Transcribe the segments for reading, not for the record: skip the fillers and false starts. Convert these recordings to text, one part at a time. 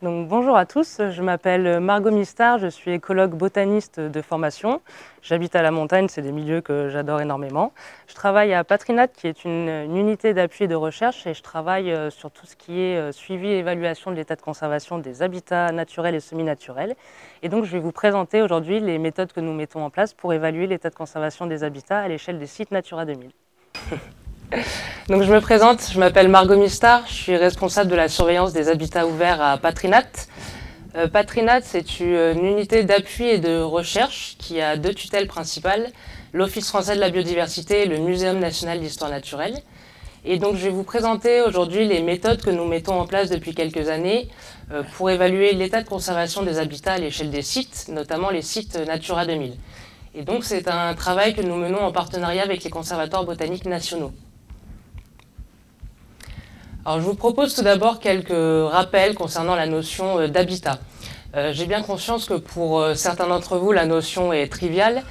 Donc, bonjour à tous, je m'appelle Margot Mistard, je suis écologue botaniste de formation. J'habite à la montagne, c'est des milieux que j'adore énormément. Je travaille à Patrinat, qui est une unité d'appui et de recherche, et je travaille sur tout ce qui est suivi et évaluation de l'état de conservation des habitats naturels et semi-naturels. Et donc je vais vous présenter aujourd'hui les méthodes que nous mettons en place pour évaluer l'état de conservation des habitats à l'échelle des sites Natura 2000. Donc je me présente, je m'appelle Margot Mistard, je suis responsable de la surveillance des habitats ouverts à Patrinat. Patrinat, c'est une unité d'appui et de recherche qui a deux tutelles principales, l'Office français de la biodiversité et le Muséum national d'histoire naturelle. Et donc je vais vous présenter aujourd'hui les méthodes que nous mettons en place depuis quelques années pour évaluer l'état de conservation des habitats à l'échelle des sites, notamment les sites Natura 2000. Et donc c'est un travail que nous menons en partenariat avec les conservatoires botaniques nationaux. Alors, je vous propose tout d'abord quelques rappels concernant la notion d'habitat. J'ai bien conscience que pour certains d'entre vous, la notion est triviale,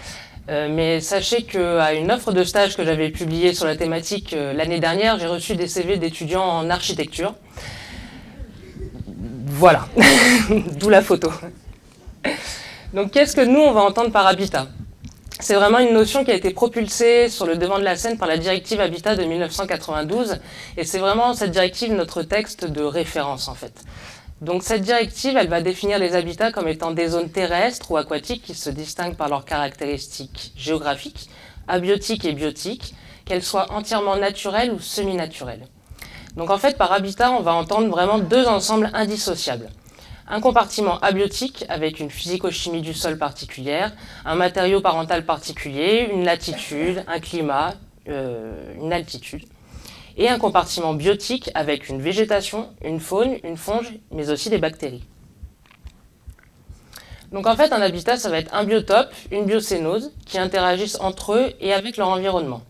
mais sachez qu'à une offre de stage que j'avais publiée sur la thématique l'année dernière, j'ai reçu des CV d'étudiants en architecture. Voilà, d'où la photo. Donc, qu'est-ce que nous, on va entendre par habitat ? C'est vraiment une notion qui a été propulsée sur le devant de la scène par la directive Habitat de 1992. Et c'est vraiment cette directive notre texte de référence en fait. Donc cette directive, elle va définir les habitats comme étant des zones terrestres ou aquatiques qui se distinguent par leurs caractéristiques géographiques, abiotiques et biotiques, qu'elles soient entièrement naturelles ou semi-naturelles. Donc en fait, par habitat, on va entendre vraiment deux ensembles indissociables. Un compartiment abiotique avec une physico-chimie du sol particulière, un matériau parental particulier, une latitude, un climat, une altitude. Et un compartiment biotique avec une végétation, une faune, une fonge, mais aussi des bactéries. Donc en fait, un habitat, ça va être un biotope, une biocénose, qui interagissent entre eux et avec leur environnement.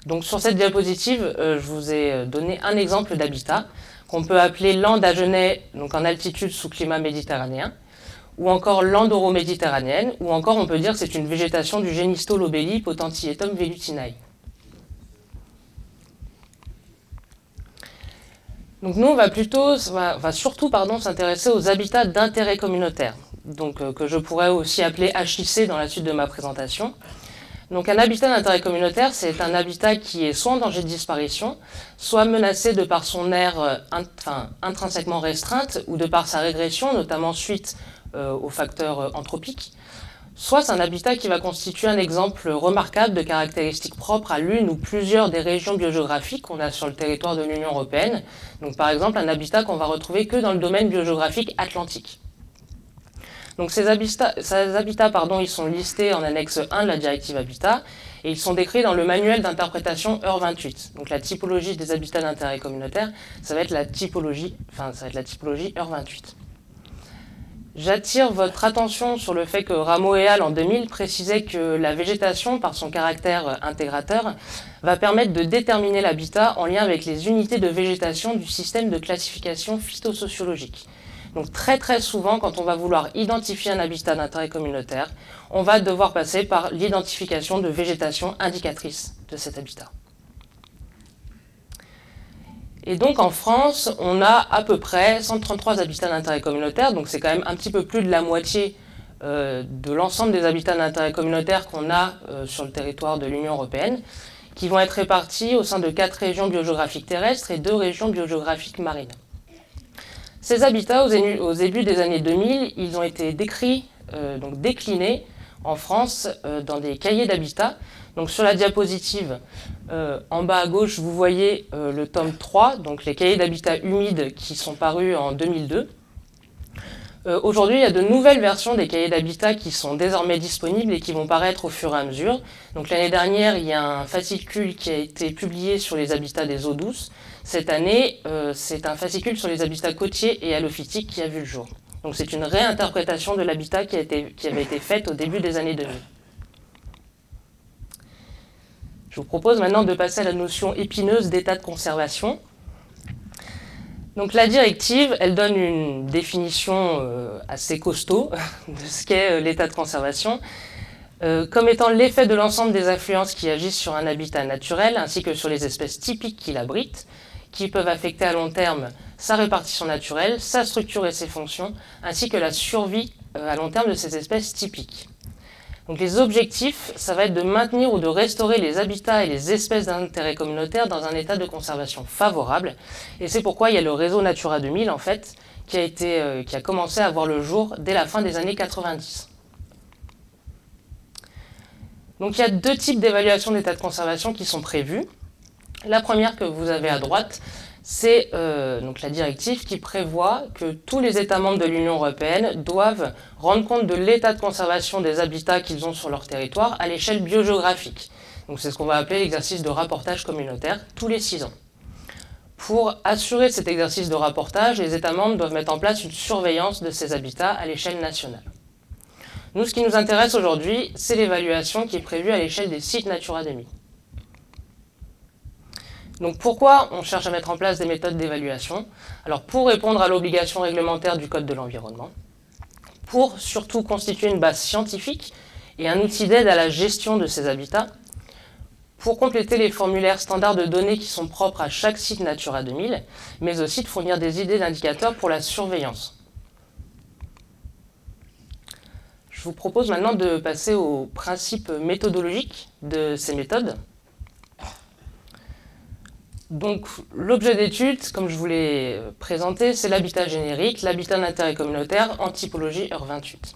Donc sur cette diapositive, je vous ai donné un exemple d'habitat, qu'on peut appeler lande agenais, donc en altitude sous climat méditerranéen, ou encore lande oro-méditerranéenne, ou encore on peut dire que c'est une végétation du Génisto lobelii Potentilletum velutinae. Donc nous, on va surtout s'intéresser aux habitats d'intérêt communautaire, donc que je pourrais aussi appeler HIC dans la suite de ma présentation. Donc un habitat d'intérêt communautaire, c'est un habitat qui est soit en danger de disparition, soit menacé de par son aire intrinsèquement restreinte ou de par sa régression, notamment suite aux facteurs anthropiques. Soit c'est un habitat qui va constituer un exemple remarquable de caractéristiques propres à l'une ou plusieurs des régions biogéographiques qu'on a sur le territoire de l'Union européenne. Donc par exemple un habitat qu'on va retrouver que dans le domaine biogéographique atlantique. Donc ces habitats, ils sont listés en annexe 1 de la directive Habitat et ils sont décrits dans le manuel d'interprétation EUR28. Donc la typologie des habitats d'intérêt communautaire, ça va être la typologie EUR28. J'attire votre attention sur le fait que Rameau et al. En 2000 précisait que la végétation, par son caractère intégrateur, va permettre de déterminer l'habitat en lien avec les unités de végétation du système de classification phytosociologique. Donc très souvent, quand on va vouloir identifier un habitat d'intérêt communautaire, on va devoir passer par l'identification de végétation indicatrice de cet habitat. Et donc en France, on a à peu près 133 habitats d'intérêt communautaire, donc c'est quand même un petit peu plus de la moitié de l'ensemble des habitats d'intérêt communautaire qu'on a sur le territoire de l'Union européenne, qui vont être répartis au sein de 4 régions biogéographiques terrestres et 2 régions biogéographiques marines. Ces habitats, au début des années 2000, ils ont été décrits, donc déclinés en France dans des cahiers d'habitat. Donc sur la diapositive, en bas à gauche, vous voyez le tome 3, donc les cahiers d'habitat humides qui sont parus en 2002. Aujourd'hui, il y a de nouvelles versions des cahiers d'habitat qui sont désormais disponibles et qui vont paraître au fur et à mesure. Donc l'année dernière, il y a un fascicule qui a été publié sur les habitats des eaux douces. Cette année, c'est un fascicule sur les habitats côtiers et halophytiques qui a vu le jour. Donc c'est une réinterprétation de l'habitat qui avait été faite au début des années 2000. Je vous propose maintenant de passer à la notion épineuse d'état de conservation. Donc la directive, elle donne une définition assez costaud de ce qu'est l'état de conservation, comme étant l'effet de l'ensemble des influences qui agissent sur un habitat naturel ainsi que sur les espèces typiques qui l'abritent. qui peuvent affecter à long terme sa répartition naturelle, sa structure et ses fonctions, ainsi que la survie à long terme de ces espèces typiques. Donc les objectifs, ça va être de maintenir ou de restaurer les habitats et les espèces d'intérêt communautaire dans un état de conservation favorable. Et c'est pourquoi il y a le réseau Natura 2000 en fait, qui a commencé à voir le jour dès la fin des années 90. Donc il y a deux types d'évaluation d'état de conservation qui sont prévus. La première que vous avez à droite, c'est donc la directive qui prévoit que tous les États membres de l'Union européenne doivent rendre compte de l'état de conservation des habitats qu'ils ont sur leur territoire à l'échelle biogéographique. Donc c'est ce qu'on va appeler l'exercice de rapportage communautaire tous les 6 ans. Pour assurer cet exercice de rapportage, les États membres doivent mettre en place une surveillance de ces habitats à l'échelle nationale. Nous, ce qui nous intéresse aujourd'hui, c'est l'évaluation qui est prévue à l'échelle des sites Natura 2000. Donc pourquoi on cherche à mettre en place des méthodes d'évaluation? Alors pour répondre à l'obligation réglementaire du Code de l'environnement, pour surtout constituer une base scientifique et un outil d'aide à la gestion de ces habitats, pour compléter les formulaires standards de données qui sont propres à chaque site Natura 2000, mais aussi de fournir des idées d'indicateurs pour la surveillance. Je vous propose maintenant de passer aux principes méthodologiques de ces méthodes. Donc l'objet d'étude, comme je vous l'ai présenté, c'est l'habitat générique, l'habitat d'intérêt communautaire en typologie EUR28.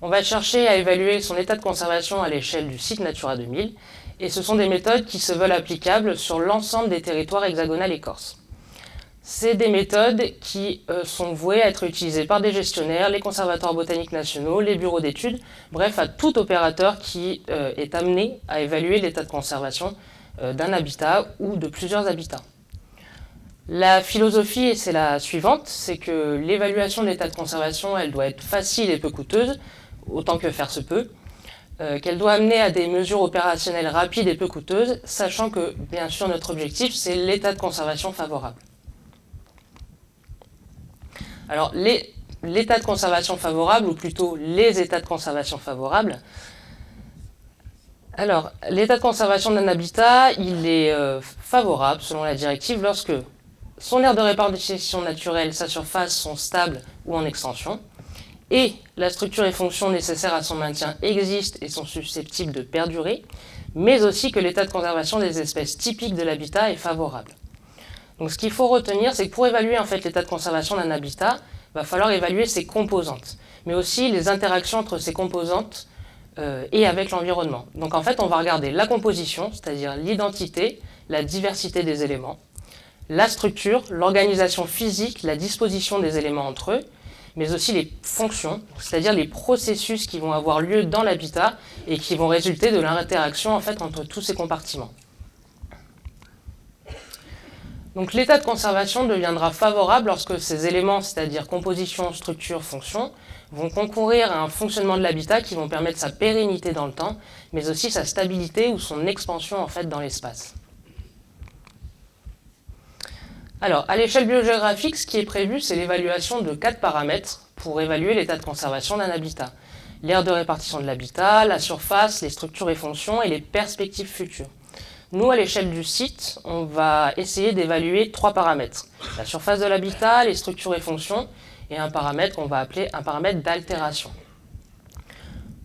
On va chercher à évaluer son état de conservation à l'échelle du site Natura 2000, et ce sont des méthodes qui se veulent applicables sur l'ensemble des territoires hexagonal et corse. C'est des méthodes qui sont vouées à être utilisées par des gestionnaires, les conservatoires botaniques nationaux, les bureaux d'études, bref, à tout opérateur qui est amené à évaluer l'état de conservation d'un habitat ou de plusieurs habitats. La philosophie, c'est la suivante, c'est que l'évaluation de l'état de conservation, elle doit être facile et peu coûteuse, autant que faire se peut, qu'elle doit amener à des mesures opérationnelles rapides et peu coûteuses, sachant que, bien sûr, notre objectif, c'est l'état de conservation favorable. Alors, l'état de conservation favorable, ou plutôt les états de conservation favorables. Alors, l'état de conservation d'un habitat, il est favorable, selon la directive, lorsque son aire de répartition naturelle, sa surface sont stables ou en extension, et la structure et fonctions nécessaires à son maintien existent et sont susceptibles de perdurer, mais aussi que l'état de conservation des espèces typiques de l'habitat est favorable. Donc ce qu'il faut retenir, c'est que pour évaluer en fait l'état de conservation d'un habitat, il va falloir évaluer ses composantes, mais aussi les interactions entre ces composantes et avec l'environnement. Donc en fait, on va regarder la composition, c'est-à-dire l'identité, la diversité des éléments, la structure, l'organisation physique, la disposition des éléments entre eux, mais aussi les fonctions, c'est-à-dire les processus qui vont avoir lieu dans l'habitat et qui vont résulter de l'interaction en fait, entre tous ces compartiments. Donc l'état de conservation deviendra favorable lorsque ces éléments, c'est-à-dire composition, structure, fonction, vont concourir à un fonctionnement de l'habitat qui vont permettre sa pérennité dans le temps, mais aussi sa stabilité ou son expansion en fait, dans l'espace. Alors, à l'échelle biogéographique, ce qui est prévu, c'est l'évaluation de 4 paramètres pour évaluer l'état de conservation d'un habitat. L'aire de répartition de l'habitat, la surface, les structures et fonctions et les perspectives futures. Nous, à l'échelle du site, on va essayer d'évaluer 3 paramètres. La surface de l'habitat, les structures et fonctions, et un paramètre qu'on va appeler un paramètre d'altération.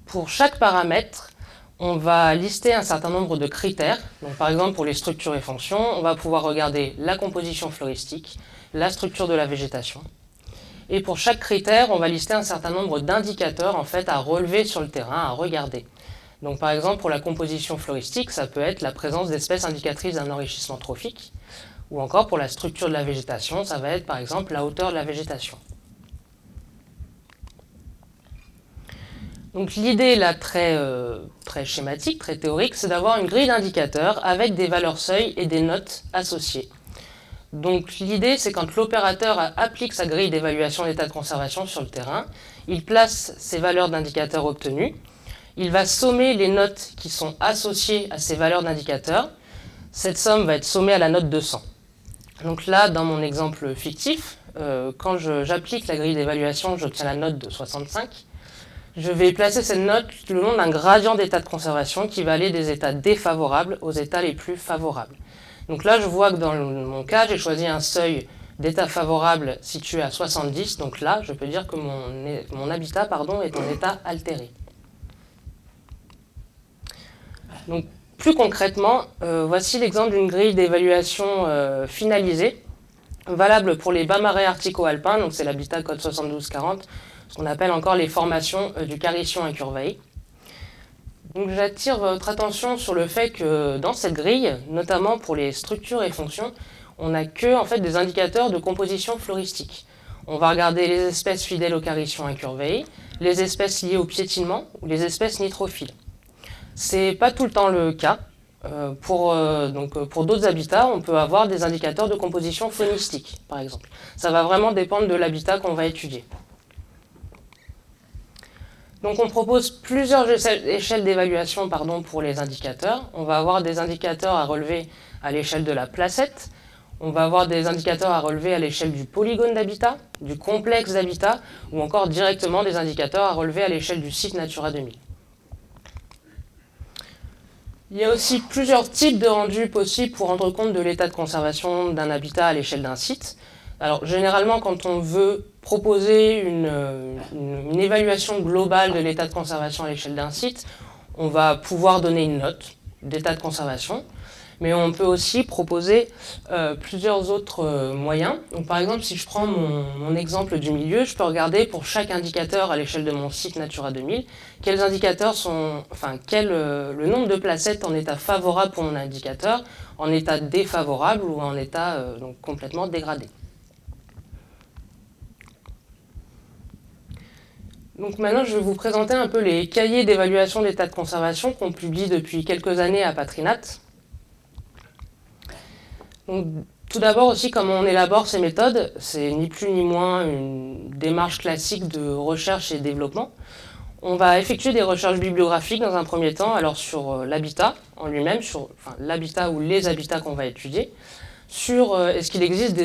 Pour chaque paramètre, on va lister un certain nombre de critères. Donc, par exemple, pour les structures et fonctions, on va pouvoir regarder la composition floristique, la structure de la végétation. Et pour chaque critère, on va lister un certain nombre d'indicateurs en fait, à relever sur le terrain, à regarder. Donc, par exemple, pour la composition floristique, ça peut être la présence d'espèces indicatrices d'un enrichissement trophique. Ou encore, pour la structure de la végétation, ça va être par exemple la hauteur de la végétation. Donc l'idée là très schématique, très théorique, c'est d'avoir une grille d'indicateurs avec des valeurs seuils et des notes associées. Donc l'idée c'est quand l'opérateur applique sa grille d'évaluation d'état de conservation sur le terrain, il place ces valeurs d'indicateurs obtenues, il va sommer les notes qui sont associées à ces valeurs d'indicateurs. Cette somme va être sommée à la note de 100. Donc là, dans mon exemple fictif, quand j'applique la grille d'évaluation, j'obtiens la note de 65. Je vais placer cette note le long d'un gradient d'état de conservation qui va aller des états défavorables aux états les plus favorables. Donc là, je vois que dans mon cas, j'ai choisi un seuil d'état favorable situé à 70. Donc là, je peux dire que mon habitat est en état altéré. Donc, plus concrètement, voici l'exemple d'une grille d'évaluation finalisée, valable pour les bas marais arctico-alpins, donc c'est l'habitat code 7240, ce qu'on appelle encore les formations du Carition incurvae. Donc j'attire votre attention sur le fait que dans cette grille, notamment pour les structures et fonctions, on n'a que en fait, des indicateurs de composition floristique. On va regarder les espèces fidèles au Carition incurvae, les espèces liées au piétinement ou les espèces nitrophiles. Ce n'est pas tout le temps le cas. Pour d'autres habitats, on peut avoir des indicateurs de composition faunistique, par exemple. Ça va vraiment dépendre de l'habitat qu'on va étudier. Donc on propose plusieurs échelles d'évaluation pour les indicateurs. On va avoir des indicateurs à relever à l'échelle de la placette. On va avoir des indicateurs à relever à l'échelle du polygone d'habitat, du complexe d'habitat, ou encore directement des indicateurs à relever à l'échelle du site Natura 2000. Il y a aussi plusieurs types de rendus possibles pour rendre compte de l'état de conservation d'un habitat à l'échelle d'un site. Alors généralement, quand on veut proposer une évaluation globale de l'état de conservation à l'échelle d'un site, on va pouvoir donner une note d'état de conservation, mais on peut aussi proposer plusieurs autres moyens. Donc, par exemple, si je prends mon exemple du milieu, je peux regarder pour chaque indicateur à l'échelle de mon site Natura 2000, quels indicateurs sont, le nombre de placettes en état favorable pour mon indicateur, en état défavorable ou en état donc complètement dégradé. Donc maintenant, je vais vous présenter un peu les cahiers d'évaluation d'état de conservation qu'on publie depuis quelques années à Patrinat. Donc, tout d'abord aussi, comment on élabore ces méthodes, c'est ni plus ni moins une démarche classique de recherche et développement. On va effectuer des recherches bibliographiques dans un premier temps, alors sur l'habitat en lui-même, sur l'habitat ou les habitats qu'on va étudier, sur est-ce qu'il existe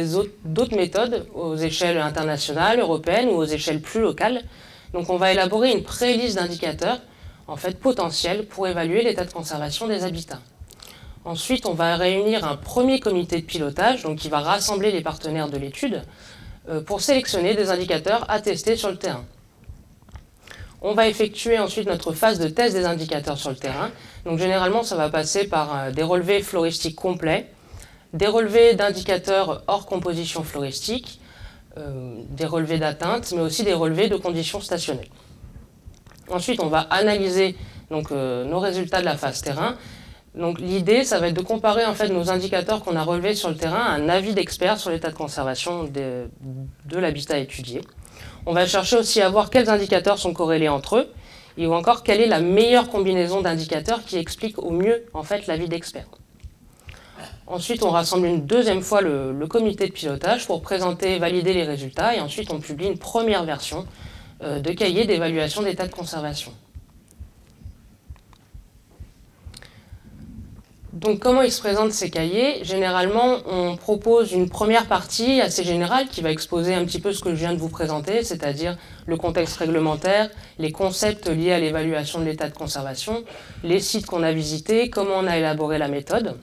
d'autres méthodes aux échelles internationales, européennes ou aux échelles plus locales. Donc on va élaborer une pré-liste d'indicateurs en fait, potentiels pour évaluer l'état de conservation des habitats. Ensuite, on va réunir un premier comité de pilotage, donc qui va rassembler les partenaires de l'étude, pour sélectionner des indicateurs à tester sur le terrain. On va effectuer ensuite notre phase de test des indicateurs sur le terrain. Donc généralement, ça va passer par des relevés floristiques complets, des relevés d'indicateurs hors composition floristique, des relevés d'atteinte, mais aussi des relevés de conditions stationnelles. Ensuite, on va analyser donc, nos résultats de la phase terrain. Donc l'idée, ça va être de comparer en fait, nos indicateurs qu'on a relevés sur le terrain à un avis d'expert sur l'état de conservation de l'habitat étudié. On va chercher aussi à voir quels indicateurs sont corrélés entre eux, et ou encore quelle est la meilleure combinaison d'indicateurs qui explique au mieux en fait, l'avis d'expert. Ensuite, on rassemble une deuxième fois le comité de pilotage pour présenter et valider les résultats, et ensuite on publie une première version de cahier d'évaluation d'état de conservation. Donc comment ils se présentent ces cahiers? Généralement, on propose une première partie assez générale qui va exposer un petit peu ce que je viens de vous présenter, c'est-à-dire le contexte réglementaire, les concepts liés à l'évaluation de l'état de conservation, les sites qu'on a visités, comment on a élaboré la méthode.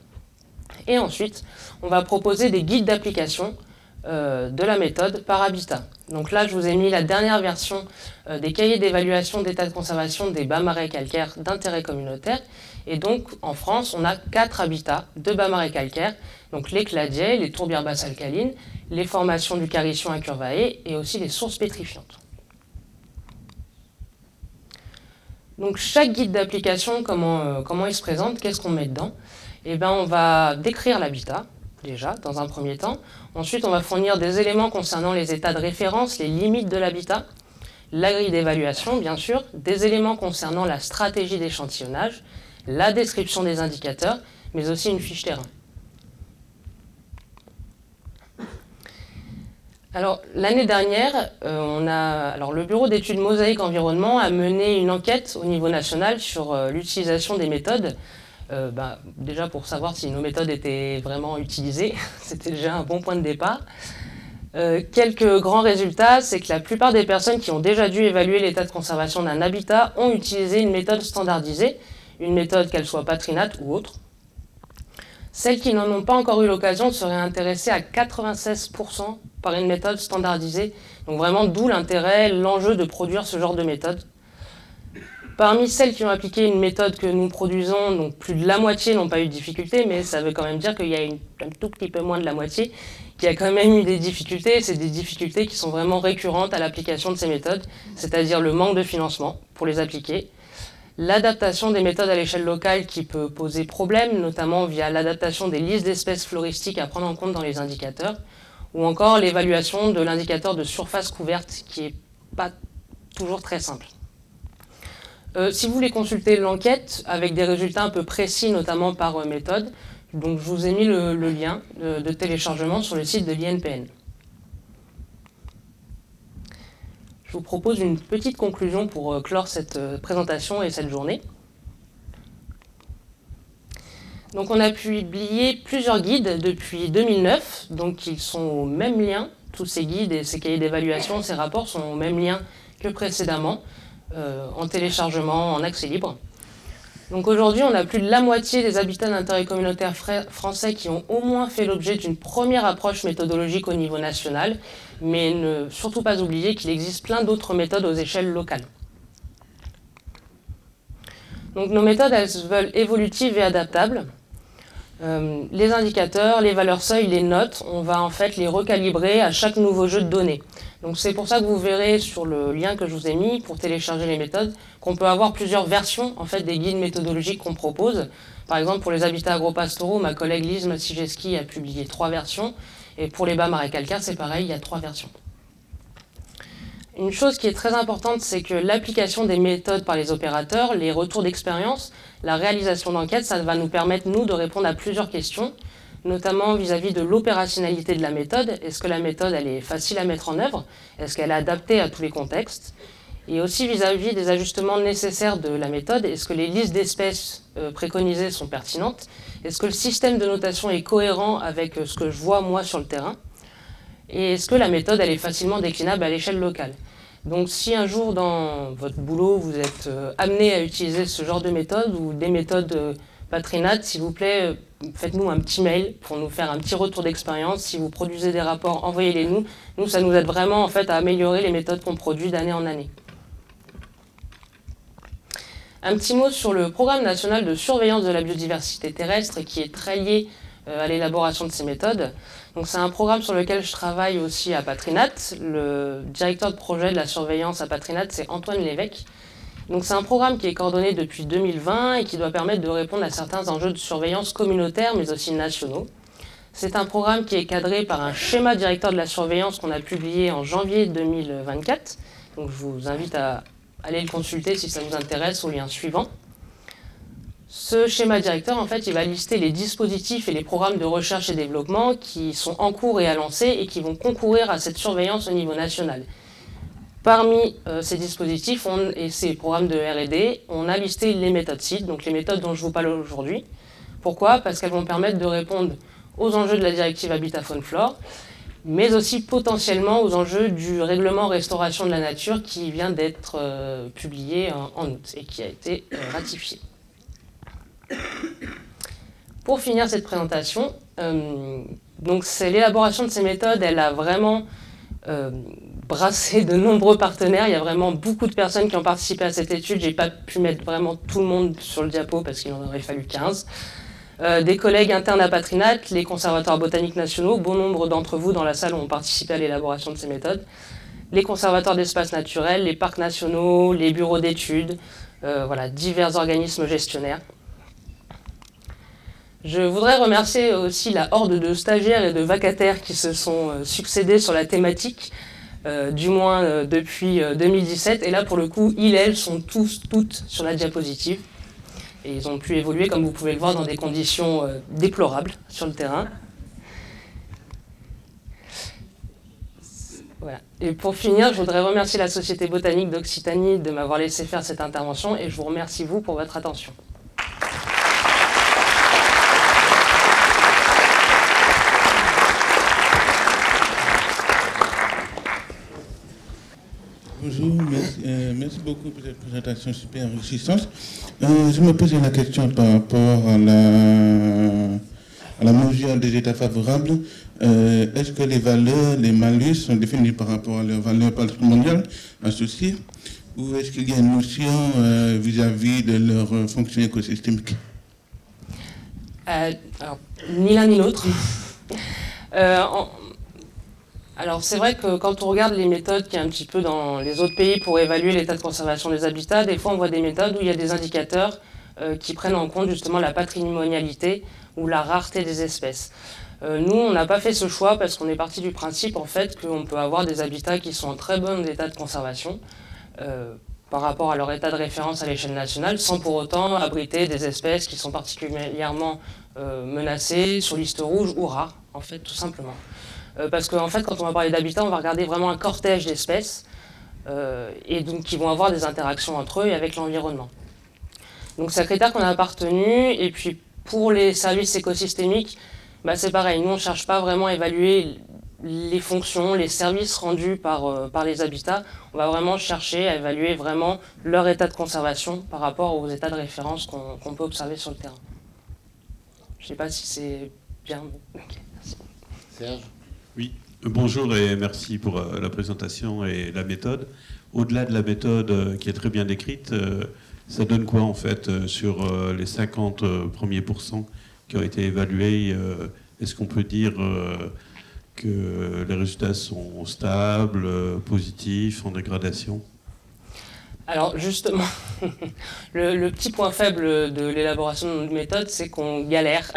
Et ensuite, on va proposer des guides d'application de la méthode par habitat. Donc là, je vous ai mis la dernière version des cahiers d'évaluation d'état de conservation des bas marais calcaires d'intérêt communautaire. Et donc, en France, on a 4 habitats de bas marais calcaires, donc les cladiers, les tourbières basses alcalines, les formations du Carition incurvae et aussi les sources pétrifiantes. Donc chaque guide d'application, comment il se présente, qu'est-ce qu'on met dedans? Eh bien, on va décrire l'habitat, déjà, dans un premier temps. Ensuite, on va fournir des éléments concernant les états de référence, les limites de l'habitat, la grille d'évaluation, bien sûr, des éléments concernant la stratégie d'échantillonnage, la description des indicateurs, mais aussi une fiche terrain. Alors, l'année dernière, le bureau d'études Mosaïque Environnement a mené une enquête au niveau national sur l'utilisation des méthodes. Déjà pour savoir si nos méthodes étaient vraiment utilisées, c'était déjà un bon point de départ. Quelques grands résultats, c'est que la plupart des personnes qui ont déjà dû évaluer l'état de conservation d'un habitat ont utilisé une méthode standardisée, une méthode qu'elle soit Patrinat ou autre. Celles qui n'en ont pas encore eu l'occasion seraient intéressées à 96% par une méthode standardisée. Donc vraiment, d'où l'intérêt, l'enjeu de produire ce genre de méthode. Parmi celles qui ont appliqué une méthode que nous produisons, donc plus de la moitié n'ont pas eu de difficultés, mais ça veut quand même dire qu'il y a un tout petit peu moins de la moitié qui a quand même eu des difficultés. C'est des difficultés qui sont vraiment récurrentes à l'application de ces méthodes, c'est-à-dire le manque de financement pour les appliquer, l'adaptation des méthodes à l'échelle locale qui peut poser problème, notamment via l'adaptation des listes d'espèces floristiques à prendre en compte dans les indicateurs, ou encore l'évaluation de l'indicateur de surface couverte qui n'est pas toujours très simple. Si vous voulez consulter l'enquête avec des résultats un peu précis, notamment par méthode, donc je vous ai mis le lien de téléchargement sur le site de l'INPN. Je vous propose une petite conclusion pour clore cette présentation et cette journée. Donc on a publié plusieurs guides depuis 2009, donc ils sont au même lien. Tous ces guides et ces cahiers d'évaluation, ces rapports sont au même lien que précédemment, en téléchargement, en accès libre. Donc aujourd'hui, on a plus de la moitié des habitats d'intérêt communautaire français qui ont au moins fait l'objet d'une première approche méthodologique au niveau national, mais ne surtout pas oublier qu'il existe plein d'autres méthodes aux échelles locales. Donc nos méthodes, elles se veulent évolutives et adaptables. Les indicateurs, les valeurs seuils, les notes, on va en fait les recalibrer à chaque nouveau jeu de données. Donc c'est pour ça que vous verrez sur le lien que je vous ai mis pour télécharger les méthodes qu'on peut avoir plusieurs versions en fait des guides méthodologiques qu'on propose. Par exemple pour les habitats agropastoraux, ma collègue Lise Maciejewski a publié 3 versions et pour les bas marais calcaires c'est pareil, il y a 3 versions. Une chose qui est très importante, c'est que l'application des méthodes par les opérateurs, les retours d'expérience, la réalisation d'enquêtes, ça va nous permettre, nous, de répondre à plusieurs questions, notamment vis-à-vis de l'opérationnalité de la méthode. Est-ce que la méthode, elle est facile à mettre en œuvre? Est-ce qu'elle est adaptée à tous les contextes? Et aussi vis-à-vis des ajustements nécessaires de la méthode, est-ce que les listes d'espèces préconisées sont pertinentes? Est-ce que le système de notation est cohérent avec ce que je vois, moi, sur le terrain? Et est-ce que la méthode, elle est facilement déclinable à l'échelle locale? Donc si un jour dans votre boulot, vous êtes amené à utiliser ce genre de méthode ou des méthodes Patrinat, s'il vous plaît, faites-nous un petit mail pour nous faire un petit retour d'expérience. Si vous produisez des rapports, envoyez-les nous. Nous, ça nous aide vraiment en fait, à améliorer les méthodes qu'on produit d'année en année. Un petit mot sur le programme national de surveillance de la biodiversité terrestre qui est très lié à l'élaboration de ces méthodes. Donc c'est un programme sur lequel je travaille aussi à Patrinat. Le directeur de projet de la surveillance à Patrinat, c'est Antoine Lévesque. Donc c'est un programme qui est coordonné depuis 2020 et qui doit permettre de répondre à certains enjeux de surveillance communautaire mais aussi nationaux. C'est un programme qui est cadré par un schéma directeur de la surveillance qu'on a publié en janvier 2024. Donc je vous invite à aller le consulter si ça vous intéresse au lien suivant. Ce schéma directeur, en fait, il va lister les dispositifs et les programmes de recherche et développement qui sont en cours et à lancer et qui vont concourir à cette surveillance au niveau national. Parmi ces dispositifs et ces programmes de R&D, on a listé les méthodes cibles, donc les méthodes dont je vous parle aujourd'hui. Pourquoi? Parce qu'elles vont permettre de répondre aux enjeux de la directive Habitat Faune Flore, mais aussi potentiellement aux enjeux du règlement restauration de la nature qui vient d'être publié en août et qui a été ratifié. Pour finir cette présentation, donc c'est l'élaboration de ces méthodes, elle a vraiment brassé de nombreux partenaires. Il y a vraiment beaucoup de personnes qui ont participé à cette étude. Je n'ai pas pu mettre vraiment tout le monde sur le diapo parce qu'il en aurait fallu 15. Des collègues internes à Patrinat, les conservatoires botaniques nationaux, bon nombre d'entre vous dans la salle ont participé à l'élaboration de ces méthodes, les conservatoires d'espaces naturels, les parcs nationaux, les bureaux d'études, voilà, divers organismes gestionnaires. Je voudrais remercier aussi la horde de stagiaires et de vacataires qui se sont succédés sur la thématique, du moins depuis 2017. Et là, pour le coup, ils, elles, sont tous, toutes sur la diapositive. Et ils ont pu évoluer, comme vous pouvez le voir, dans des conditions déplorables sur le terrain. Voilà. Et pour finir, je voudrais remercier la Société botanique d'Occitanie de m'avoir laissé faire cette intervention et je vous remercie, vous, pour votre attention. Bonjour, merci beaucoup pour cette présentation super enrichissante. Je me posais la question par rapport à à la mesure des états favorables, est-ce que les valeurs, les malus sont définis par rapport à leurs valeurs patrimoniales associées, ou est-ce qu'il y a une notion vis-à-vis de leur fonction écosystémique? Alors, ni l'un ni l'autre. Alors c'est vrai que quand on regarde les méthodes qu'il y a un petit peu dans les autres pays pour évaluer l'état de conservation des habitats, des fois on voit des méthodes où il y a des indicateurs qui prennent en compte justement la patrimonialité ou la rareté des espèces. Nous, on n'a pas fait ce choix parce qu'on est parti du principe en fait qu'on peut avoir des habitats qui sont en très bon état de conservation par rapport à leur état de référence à l'échelle nationale, sans pour autant abriter des espèces qui sont particulièrement menacées, sur liste rouge ou rares, en fait, tout simplement. Parce qu'en fait, quand on va parler d'habitat, on va regarder vraiment un cortège d'espèces et donc qui vont avoir des interactions entre eux et avec l'environnement. Donc c'est un critère qu'on a retenu. Et puis pour les services écosystémiques, bah, c'est pareil. Nous, on ne cherche pas vraiment à évaluer les fonctions, les services rendus par les habitats. On va vraiment chercher à évaluer vraiment leur état de conservation par rapport aux états de référence qu'on peut observer sur le terrain. Je ne sais pas si c'est bien. Okay, merci. Serge ? Oui, bonjour et merci pour la présentation et la méthode. Au-delà de la méthode qui est très bien décrite, ça donne quoi en fait sur les 50 premiers pourcents qui ont été évalués? Est-ce qu'on peut dire que les résultats sont stables, positifs, en dégradation? Alors justement, le petit point faible de l'élaboration de notre méthode, c'est qu'on galère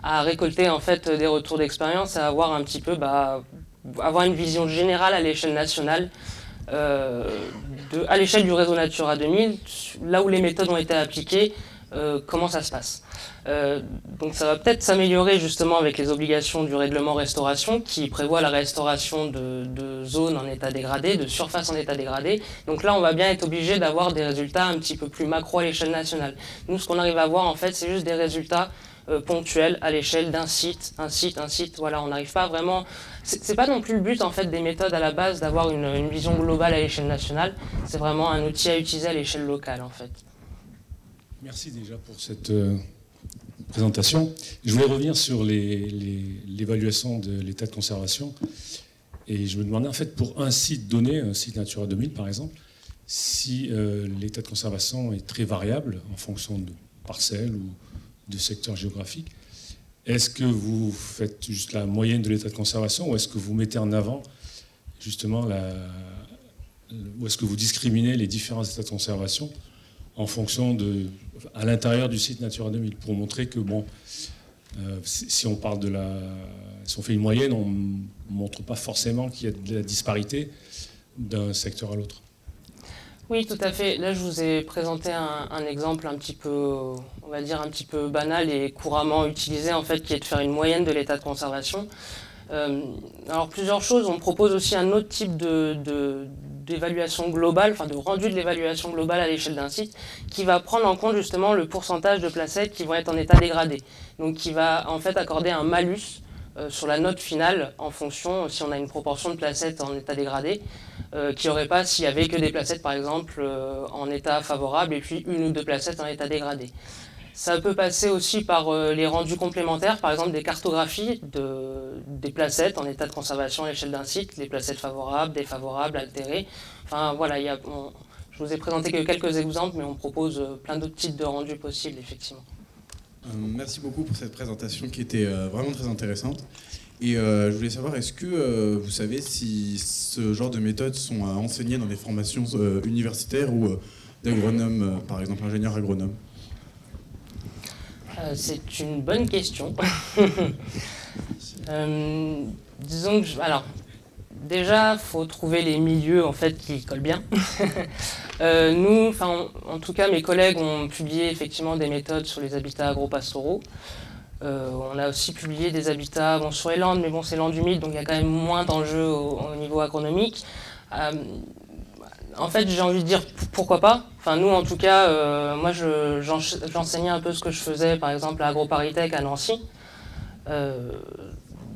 à récolter en fait des retours d'expérience, à avoir un petit peu, avoir une vision générale à l'échelle nationale, à l'échelle du réseau Natura 2000, là où les méthodes ont été appliquées, comment ça se passe. Donc ça va peut-être s'améliorer justement avec les obligations du règlement restauration qui prévoit la restauration de zones en état dégradé, de surfaces en état dégradé. Donc là on va bien être obligé d'avoir des résultats un petit peu plus macro à l'échelle nationale. Nous ce qu'on arrive à voir en fait c'est juste des résultats ponctuels à l'échelle d'un site, un site, voilà, on n'arrive pas vraiment... C'est pas non plus le but en fait des méthodes à la base d'avoir une vision globale à l'échelle nationale, c'est vraiment un outil à utiliser à l'échelle locale en fait. Merci déjà pour cette présentation. Je voulais revenir sur l'évaluation de l'état de conservation. Et je me demandais, en fait, pour un site donné, un site Natura 2000 par exemple, si l'état de conservation est très variable en fonction de parcelles ou de secteurs géographiques. Est-ce que vous faites juste la moyenne de l'état de conservation ou est-ce que vous mettez en avant justement ou est-ce que vous discriminez les différents états de conservation en fonction à l'intérieur du site Natura 2000 pour montrer que bon, si on parle si on fait une moyenne, on ne montre pas forcément qu'il y a de la disparité d'un secteur à l'autre. Oui, tout à fait. Là, je vous ai présenté un exemple un petit peu, on va dire un petit peu banal et couramment utilisé en fait, qui est de faire une moyenne de l'état de conservation. Alors plusieurs choses. On propose aussi un autre type d'évaluation globale, enfin de rendu de l'évaluation globale à l'échelle d'un site, qui va prendre en compte justement le pourcentage de placettes qui vont être en état dégradé. Donc qui va en fait accorder un malus sur la note finale en fonction, si on a une proportion de placettes en état dégradé, qu'il n'y aurait pas s'il n'y avait que des placettes par exemple en état favorable et puis une ou deux placettes en état dégradé. Ça peut passer aussi par les rendus complémentaires, par exemple des cartographies des placettes en état de conservation à l'échelle d'un site, les placettes favorables, défavorables, altérées. Enfin voilà, je vous ai présenté que quelques exemples, mais on propose plein d'autres types de rendus possibles, effectivement. Merci beaucoup pour cette présentation qui était vraiment très intéressante. Et je voulais savoir, est-ce que vous savez si ce genre de méthodes sont enseignées dans des formations universitaires ou d'agronomes, par exemple ingénieur agronome? C'est une bonne question. Disons que, alors, déjà, il faut trouver les milieux en fait, qui collent bien. Nous, en tout cas, mes collègues ont publié effectivement des méthodes sur les habitats agro-pastoraux. On a aussi publié des habitats sur les landes, mais bon, c'est landes humides, donc il y a quand même moins d'enjeux au niveau agronomique. En fait, j'ai envie de dire pourquoi pas. Enfin, nous, en tout cas, moi, j'enseignais un peu ce que je faisais, par exemple, à AgroParisTech à Nancy.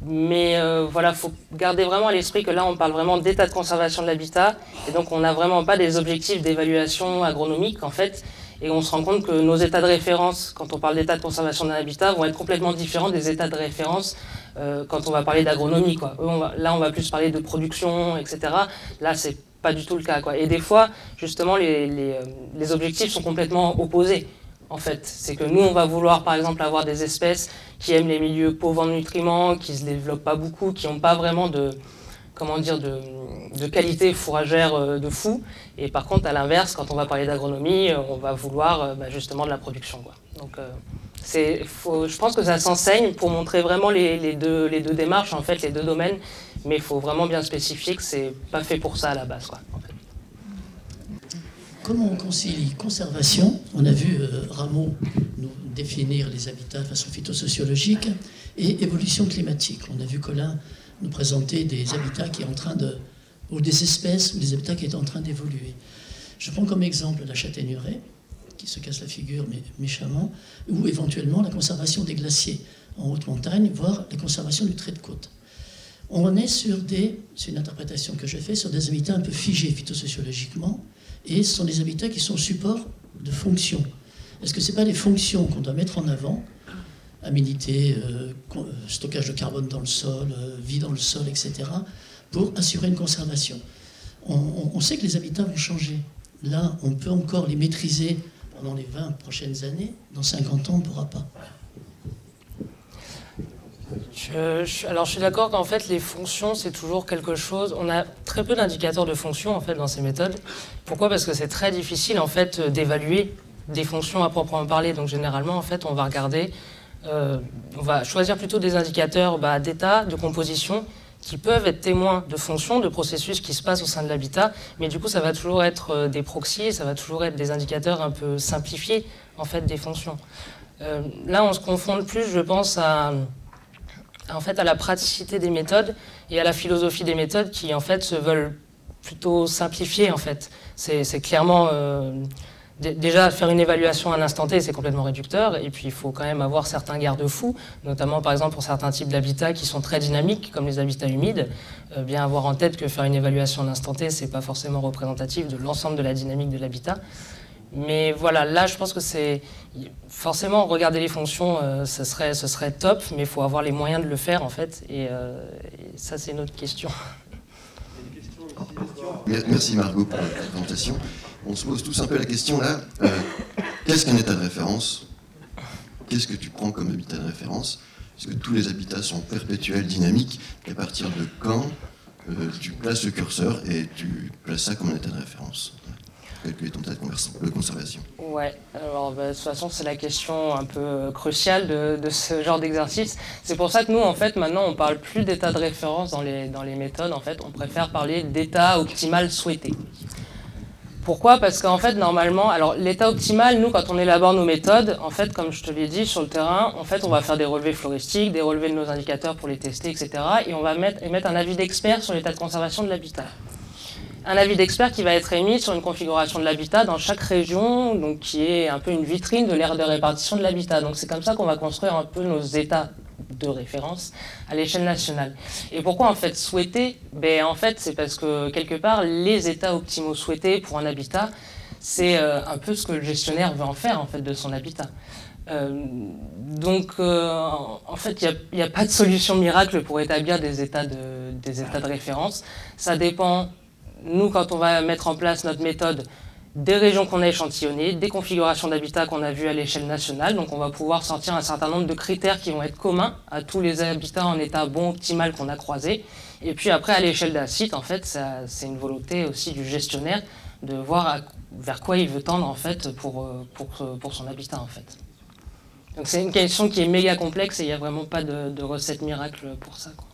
Mais voilà, il faut garder vraiment à l'esprit que là, on parle vraiment d'état de conservation de l'habitat. Et donc, on n'a vraiment pas des objectifs d'évaluation agronomique, en fait. Et on se rend compte que nos états de référence, quand on parle d'état de conservation d'un habitat, vont être complètement différents des états de référence quand on va parler d'agronomie, quoi. Là, on va plus parler de production, etc. Là, c'est pas du tout le cas, quoi. Et des fois, justement, les objectifs sont complètement opposés, en fait. C'est que nous, on va vouloir, par exemple, avoir des espèces qui aiment les milieux pauvres en nutriments, qui se développent pas beaucoup, qui n'ont pas vraiment de qualité fourragère de fou. Et par contre, à l'inverse, quand on va parler d'agronomie, on va vouloir justement de la production, quoi. Donc, je pense que ça s'enseigne pour montrer vraiment les deux démarches, en fait, les deux domaines, mais il faut vraiment bien spécifier que c'est pas fait pour ça à la base, quoi, en fait. Comment on concilie conservation, on a vu Rameau nous définir les habitats de façon phytosociologique, et évolution climatique. On a vu Colin nous présenter des habitats qui est en train de, ou des espèces ou des habitats qui est en train d'évoluer. Je prends comme exemple la châtaigneraie, qui se casse la figure mais méchamment, ou éventuellement la conservation des glaciers en haute montagne, voire la conservation du trait de côte. On est sur c'est une interprétation que je fais, sur des habitats un peu figés phytosociologiquement, et ce sont des habitats qui sont supports de fonctions. Est-ce que ce n'est pas les fonctions qu'on doit mettre en avant, aménité, stockage de carbone dans le sol, vie dans le sol, etc., pour assurer une conservation? On sait que les habitats vont changer. Là, on peut encore les maîtriser pendant les 20 prochaines années. Dans 50 ans, on ne pourra pas. Alors, je suis d'accord qu'en fait, les fonctions, c'est toujours quelque chose... On a très peu d'indicateurs de fonctions, en fait, dans ces méthodes. Pourquoi? Parce que c'est très difficile, en fait, d'évaluer des fonctions à proprement parler. Donc, généralement, en fait, on va regarder... on va choisir plutôt des indicateurs d'état, de composition, qui peuvent être témoins de fonctions, de processus qui se passent au sein de l'habitat, mais du coup ça va toujours être des proxys, ça va toujours être des indicateurs un peu simplifiés en fait des fonctions. Là on se confond plus, je pense, en fait, à la praticité des méthodes et à la philosophie des méthodes qui en fait se veulent plutôt simplifier en fait. C'est clairement... Déjà, faire une évaluation à un instant T, c'est complètement réducteur. Et puis, il faut quand même avoir certains garde-fous, notamment, par exemple, pour certains types d'habitats qui sont très dynamiques, comme les habitats humides. Bien avoir en tête que faire une évaluation à l'instant T, c'est pas forcément représentatif de l'ensemble de la dynamique de l'habitat. Mais voilà, là, je pense que c'est... Forcément, regarder les fonctions, ce serait top, mais il faut avoir les moyens de le faire, en fait. Et ça, c'est une autre question. Merci Margot pour la présentation. On se pose tous un peu la question là, qu'est-ce qu'un état de référence? Qu'est-ce que tu prends comme habitat de référence? Est-ce que tous les habitats sont perpétuels, dynamiques? Et à partir de quand tu places le curseur et tu places ça comme un état de référence? Calculer ton état de conservation. Ouais, alors de toute façon c'est la question un peu cruciale de ce genre d'exercice. C'est pour ça que nous en fait maintenant on parle plus d'état de référence dans les méthodes, en fait on préfère parler d'état optimal souhaité. Pourquoi? Parce qu'en fait, normalement, alors l'état optimal, nous, quand on élabore nos méthodes, en fait, comme je te l'ai dit, sur le terrain, en fait, on va faire des relevés floristiques, des relevés de nos indicateurs pour les tester, etc. Et on va émettre un avis d'expert sur l'état de conservation de l'habitat. Un avis d'expert qui va être émis sur une configuration de l'habitat dans chaque région, donc qui est un peu une vitrine de l'aire de répartition de l'habitat. Donc c'est comme ça qu'on va construire un peu nos états de référence à l'échelle nationale. Et pourquoi en fait souhaiter? Ben en fait c'est parce que quelque part les états optimaux souhaités pour un habitat, c'est un peu ce que le gestionnaire veut en faire en fait de son habitat. Donc en fait il n'y a pas de solution miracle pour établir des états de référence. Ça dépend, nous quand on va mettre en place notre méthode, des régions qu'on a échantillonnées, des configurations d'habitat qu'on a vues à l'échelle nationale. Donc on va pouvoir sortir un certain nombre de critères qui vont être communs à tous les habitats en état bon, optimal qu'on a croisés. Et puis après, à l'échelle d'un site, en fait, c'est une volonté aussi du gestionnaire de voir vers quoi il veut tendre en fait, pour son habitat. En fait. Donc c'est une question qui est méga complexe et il n'y a vraiment pas de recette miracle pour ça, quoi.